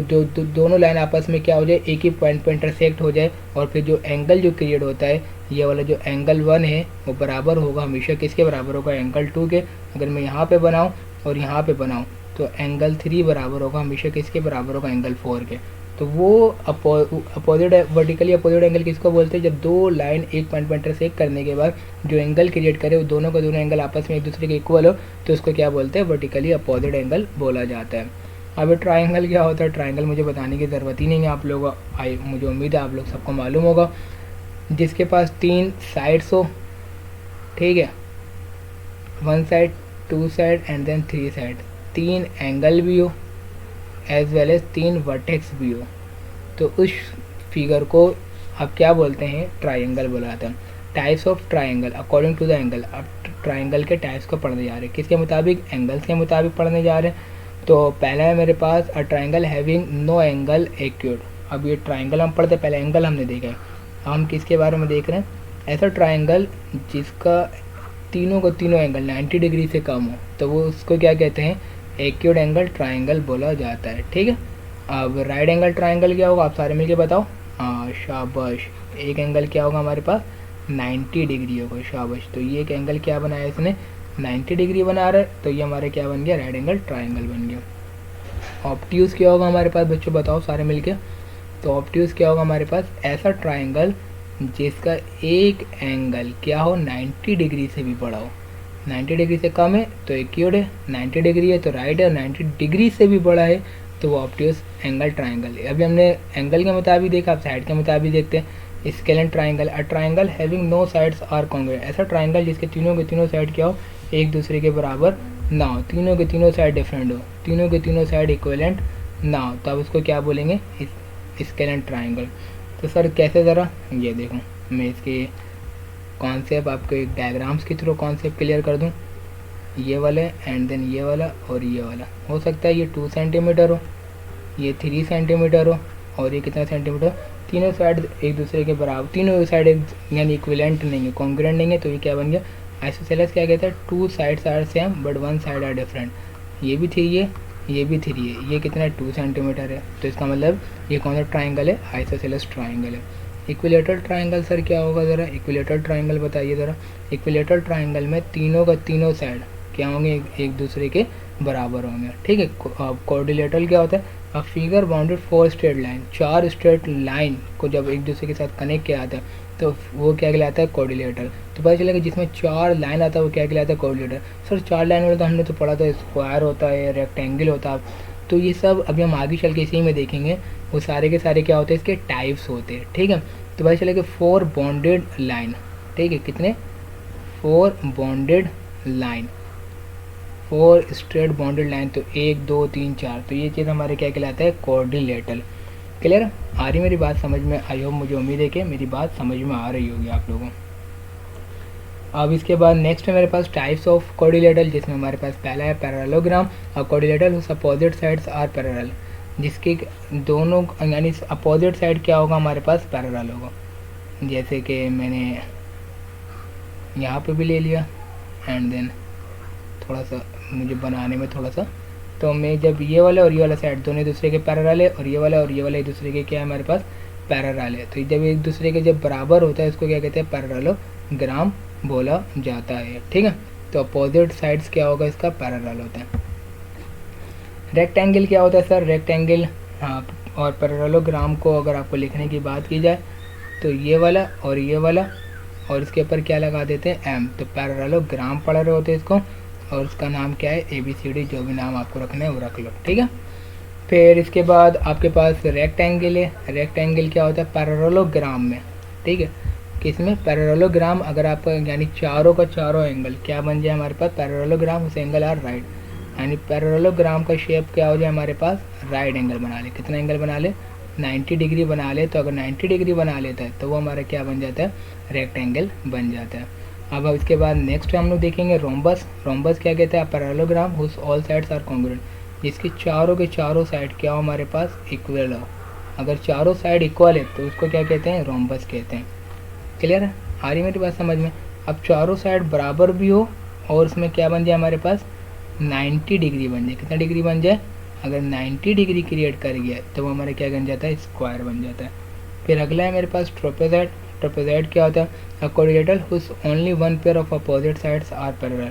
दोनों लाइन आपस में क्या हो जाए, एक ही पॉइंट पर इंटरसेक्ट हो जाए, और फिर जो एंगल जो क्रिएट होता है, ये वाला जो एंगल 1 है वो बराबर होगा हमेशा किसके बराबर होगा, एंगल 2 के। अगर मैं यहाँ पे बनाऊँ और यहाँ पे बनाऊँ तो एंगल 3 बराबर होगा हमेशा किसके बराबर होगा, एंगल 4 के। तो वो अपोजिट वर्टिकली अपोजिट एंगल किसको बोलते हैं, जब दो लाइन एक पॉइंट पर इंटरसेक्ट करने के बाद जो एंगल क्रिएट करे वो दोनों का दोनों एंगल आपस में एक दूसरे के इक्वल हो, तो उसको क्या बोलते हैं, वर्टिकली अपोजिट एंगल बोला जाता है। अब ट्राइंगल क्या होता है, ट्राइंगल मुझे बताने की ज़रूरत ही नहीं है, आप लोगों मुझे उम्मीद है आप लोग सबको मालूम होगा। जिसके पास 3 साइड्स हो, ठीक है, 1 side 2 side and then 3 side, 3 angle भी हो एज वेल एज 3 वर्टेक्स भी हो, तो उस फिगर को आप क्या बोलते हैं, ट्राइंगल बोला जाता है। Types of triangle according to the angle, अब ट्राइंगल के टाइप्स को पढ़ने जा रहे हैं, किसके मुताबिक, एंगल्स के मुताबिक पढ़ने जा रहे हैं। तो पहला है मेरे पास a triangle having no angle acute. अब ये ट्राइंगल हम पढ़ते, पहले एंगल हमने देखा है, हम किसके बारे में देख रहे हैं, ऐसा ट्राइंगल जिसका तीनों को तीनों एंगल 90 डिग्री से कम हो, तो वो उसको क्या कहते हैं, एक्यूट एंगल ट्राइंगल बोला जाता है, ठीक है। अब राइट एंगल ट्राइंगल क्या होगा, आप सारे मिलके बताओ। हाँ शाबाश, एक एंगल क्या होगा हमारे पास 90 डिग्री होगा, शाबाश। तो ये एक एंगल क्या बनाया इसने, 90 डिग्री बना रहा है, तो ये हमारे क्या बन गया, राइट एंगल ट्राइंगल बन गया। ऑब्ट्यूज क्या होगा हमारे पास, बच्चों बताओ सारे मिलके। तो ऑब्ट्यूज क्या होगा हमारे पास, ऐसा ट्राइंगल जिसका एक एंगल क्या हो 90 डिग्री से भी बड़ा हो, 90 डिग्री से कम है तो एक्यूट है, 90 डिग्री है तो राइट है, और 90 डिग्री से भी बड़ा है तो वो ऑब्ट्यूज एंगल ट्राइंगल है। अभी हमने एंगल के मुताबिक देखा, आप साइड के मुताबिक देखते हैं। Scalene triangle, a triangle having no sides are congruent, ऐसा ट्राइंगल जिसके तीनों के तीनों साइड क्या हो, एक दूसरे के बराबर ना हो, तीनों के तीनों साइड डिफरेंट हो, तीनों के तीनों साइड इक्विवेलेंट ना हो, तो अब उसको क्या बोलेंगे, स्केलेन ट्राइंगल। तो सर कैसे, ज़रा ये देखो, मैं इसके कॉन्सेप्ट आपको एक डायग्राम्स के थ्रू कॉन्सेप्ट क्लियर कर दूं। ये वाले एंड देन ये वाला और ये वाला, हो सकता है ये 2 सेंटीमीटर हो, ये 3 सेंटीमीटर हो, और ये कितना सेंटीमीटर, तीनों साइड एक दूसरे के बराबर, तीनों साइड यानी इक्विवेलेंट नहीं है, कॉन्ग्रुएंट नहीं है, तो ये क्या बन गया, आइसोसेलेस क्या कहता है, 2 sides are same but 1 side are different. ये भी थी, ये ये भी 3 है, ये कितना है 2 सेंटीमीटर है। तो इसका मतलब ये कौन सा ट्राइंगल है, आइसोसेलेस ट्राइंगल है। इक्विलेटरल ट्राइंगल सर क्या होगा, ज़रा इक्विलेटरल ट्राइंगल बताइए ज़रा। इक्विलेटरल ट्राइंगल में तीनों का तीनों साइड क्या होंगे, एक दूसरे के बराबर होंगे, ठीक है। कोऑर्डिनेटर क्या होता है, a figure bounded 4 straight line, 4 straight line को जब एक दूसरे के साथ कनेक्ट किया जाता है तो वो क्या कहलाता है, कोऑर्डिनेटर। तो पता चलेगा जिसमें 4 लाइन आता है वो क्या कहलाता है, कोऑर्डिनेटर। सर 4 लाइन वाला तो हमने तो पढ़ा था, स्क्वायर होता है, रेक्टेंगल होता है। तो ये सब अभी हम आगे चल के इसी में देखेंगे, वो सारे के सारे क्या होते हैं, इसके टाइप्स होते हैं, ठीक है। तो पता चलेगा 4 बॉन्डेड लाइन, ठीक है, कितने 4 bonded line, 4 straight bonded line, तो 1 2 3 4, तो ये चीज़ हमारे क्या कहलाता है, कोऑर्डिनेटर। क्लियर आ रही मेरी बात समझ में, आई होप, मुझे उम्मीद है कि मेरी बात समझ में आ रही होगी आप लोगों। अब इसके बाद नेक्स्ट है मेरे पास टाइप्स ऑफ कोऑर्डिनेटर, जिसमें हमारे पास पहला है पैरेललोग्राम, और quadrilateral whose opposite sides are parallel, जिसके दोनों यानी अपोजिट साइड क्या होगा, हमारे पास पैरेलल होगा। जैसे कि मैंने यहाँ पे भी ले लिया, एंड देन थोड़ा सा मुझे बनाने में थोड़ा सा, तो मैं जब ये वाला और ये वाला साइड दोनों एक दूसरे के पैरेलल है, और ये वाला एक दूसरे के क्या है, हमारे पास पैरेलल है, तो जब एक दूसरे के जब बराबर होता है इसको क्या कहते हैं, पैरेललोग्राम बोला जाता है, ठीक है। तो अपोजिट साइड्स क्या होगा, इसका पैरेलल होता है। रेक्टेंगल क्या होता है सर, रेक्टेंगल, हाँ, और पैरेललोग्राम को अगर आपको लिखने की बात की जाए तो ये वाला और ये वाला, और इसके ऊपर क्या लगा देते हैं, एम, तो पैरेललोग्राम पढ़ रहे होते हैं इसको, और उसका नाम क्या है, ABCD, जो भी नाम आपको रखना है वो रख लो, ठीक है। फिर इसके बाद आपके पास रेक्टेंगल है। रेक्टेंगल क्या होता है, पैरेललोग्राम में, ठीक है, किसमें, पैरेललोग्राम, अगर आप यानी चारों का चारों एंगल क्या बन जाए हमारे पास, पैरेललोग्राम उस एंगल आर राइट, यानी पैरेललोग्राम का शेप क्या हो जाए हमारे पास, राइट एंगल बना ले। कितना एंगल बना ले, 90 डिग्री बना ले। तो अगर 90 डिग्री बना लेता है तो वो हमारा क्या बन जाता है, रेक्टेंगल बन जाता है। अब इसके बाद नेक्स्ट हम लोग देखेंगे रोम्बस। रोम्बस क्या कहते हैं, parallelogram whose all sides are congruent, जिसकी चारों के चारों साइड क्या हो हमारे पास, इक्वल हो। अगर चारों साइड इक्वल है तो उसको क्या कहते हैं, रोम्बस कहते हैं। क्लियर है, आ रही मेरी बात समझ में। अब चारों साइड बराबर भी हो और उसमें क्या बन जाए हमारे पास, 90 डिग्री बन जाए। कितना डिग्री बन जाए, अगर 90 डिग्री क्रिएट कर गया तो वो हमारे क्या बन जाता है, स्क्वायर बन जाता है। फिर अगला है मेरे पास ट्रापेजॉइड। ट्रापेजॉइड क्या होता है, a quadrilateral whose only one pair of opposite sides are parallel,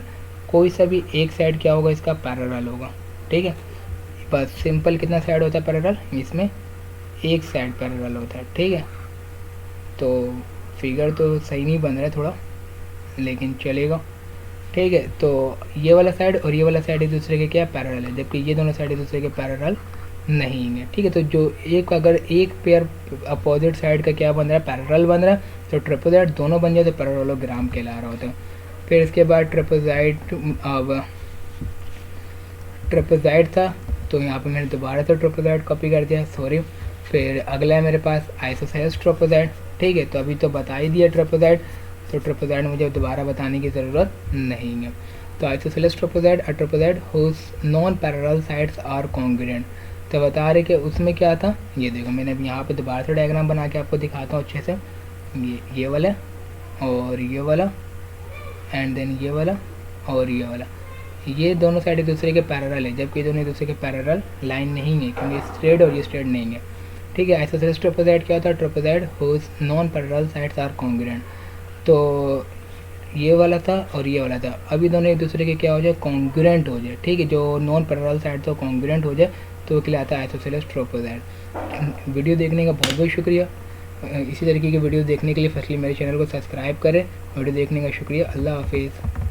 कोई सा भी एक साइड क्या होगा, इसका पैरेलल होगा, ठीक है। बस सिंपल, कितना साइड होता है पैरेलल, इसमें एक साइड पैरेलल होता है, ठीक है। तो फिगर तो सही नहीं बन रहा है थोड़ा, लेकिन चलेगा, ठीक है। तो ये वाला साइड और ये वाला साइड एक दूसरे के क्या पैरेलल है, जबकि ये दोनों साइड एक दूसरे के पैरेलल नहीं है, ठीक है। तो जो एक, अगर एक पेयर अपोजिट साइड का क्या बन रहा है, पैरेलल बन रहा है, तो ट्रापेजॉइड दोनों बन जाए तो पैरेललोग्राम कहला रहा होता है। फिर इसके बाद ट्रापेजॉइड था, तो यहाँ पे मैंने दोबारा से ट्रापेजॉइड कॉपी कर दिया, सॉरी। फिर अगला है मेरे पास आइसोसेलेस ट्रापेजॉइड, ठीक है। तो अभी तो बता ही दिया ट्रापेजॉइड, तो ट्रापेजॉइड मुझे दोबारा बताने की ज़रूरत नहीं है। तो isosceles trapezoid, a trapezoid whose non parallel sides are congruent, तो बता रहे कि उसमें क्या था, ये देखो मैंने अभी यहाँ पे दोबारा से डायग्राम बना के आपको दिखाता हूँ अच्छे से। ये वाला और ये वाला, एंड देन ये वाला और ये वाला, ये दोनों साइड एक दूसरे के पैरेलल है, जबकि दोनों एक दूसरे के पैरेलल लाइन नहीं है, क्योंकि स्ट्रेट और ये स्ट्रेट नहीं है, ठीक है। आइसोसेलेस ट्रापेजॉइड क्या होता है, trapezoid whose non parallel sides are congruent, तो ये वाला था और ये वाला था, अभी दोनों एक दूसरे के क्या हो जाए, कॉन्ग्रुएंट हो जाए, ठीक है। जो नॉन पैरेलल साइड तो कॉन्ग्रुएंट हो जाए तो कहलाता है आइसोसेलेस ट्रापेजॉइड। वीडियो देखने का बहुत बहुत शुक्रिया। इसी तरीके की वीडियो देखने के लिए फर्स्टली मेरे चैनल को सब्सक्राइब करें। वीडियो देखने का शुक्रिया। अल्लाह हाफिज़।